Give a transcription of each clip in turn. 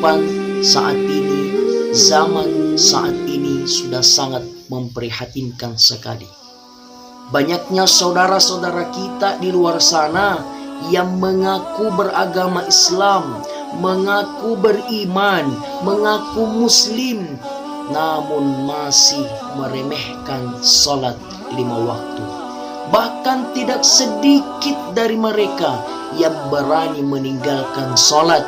kehidupan saat ini, zaman saat ini sudah sangat memprihatinkan sekali. Banyaknya saudara-saudara kita di luar sana yang mengaku beragama Islam, mengaku beriman, mengaku muslim, namun masih meremehkan salat 5 waktu. Bahkan tidak sedikit dari mereka yang berani meninggalkan salat,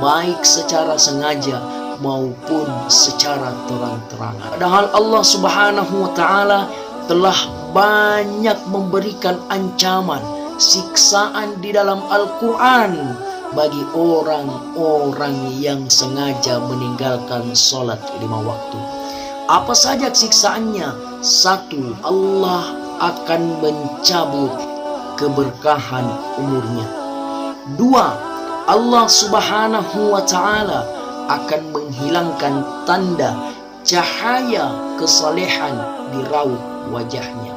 baik secara sengaja maupun secara terang-terangan. Padahal Allah Subhanahu wa Ta'ala telah banyak memberikan ancaman, siksaan di dalam Al-Quran bagi orang-orang yang sengaja meninggalkan salat 5 waktu. Apa saja siksaannya? 1. Allah akan mencabut keberkahan umurnya. 2. Allah Subhanahu wa Ta'ala akan menghilangkan tanda cahaya kesalehan di raut wajahnya.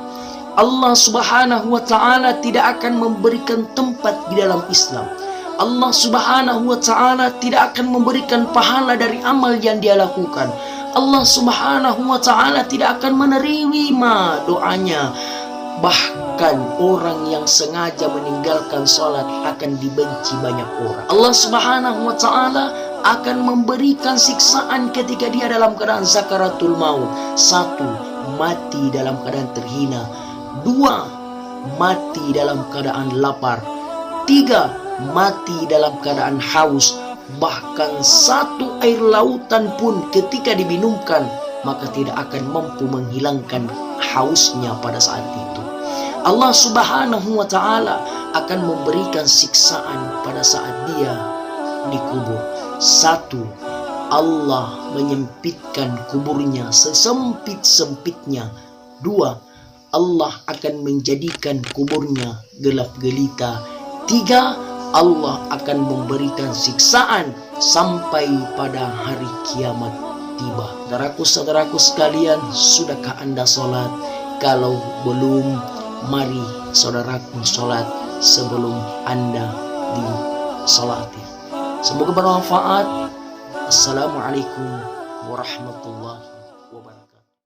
Allah Subhanahu wa Ta'ala tidak akan memberikan tempat di dalam Islam. Allah Subhanahu wa Ta'ala tidak akan memberikan pahala dari amal yang dia lakukan. Allah Subhanahu wa Ta'ala tidak akan menerima doanya. Bahkan orang yang sengaja meninggalkan salat akan dibenci banyak orang. Allah Subhanahu wa Ta'ala akan memberikan siksaan ketika dia dalam keadaan zakaratul maut. 1. Mati dalam keadaan terhina. 2. Mati dalam keadaan lapar. 3. Mati dalam keadaan haus. Bahkan 1 air lautan pun ketika diminumkan maka tidak akan mampu menghilangkan hausnya pada saat itu. Allah Subhanahu wa Ta'ala akan memberikan siksaan pada saat dia dikubur. 1. Allah menyempitkan kuburnya sesempit-sempitnya. 2. Allah akan menjadikan kuburnya gelap gelita. 3. Allah akan memberikan siksaan sampai pada hari kiamat tiba. Saudaraku sekalian, sudahkah Anda sholat? Kalau belum, mari saudaraku sholat sebelum Anda disolati. Semoga bermanfaat. Assalamualaikum warahmatullahi wabarakatuh.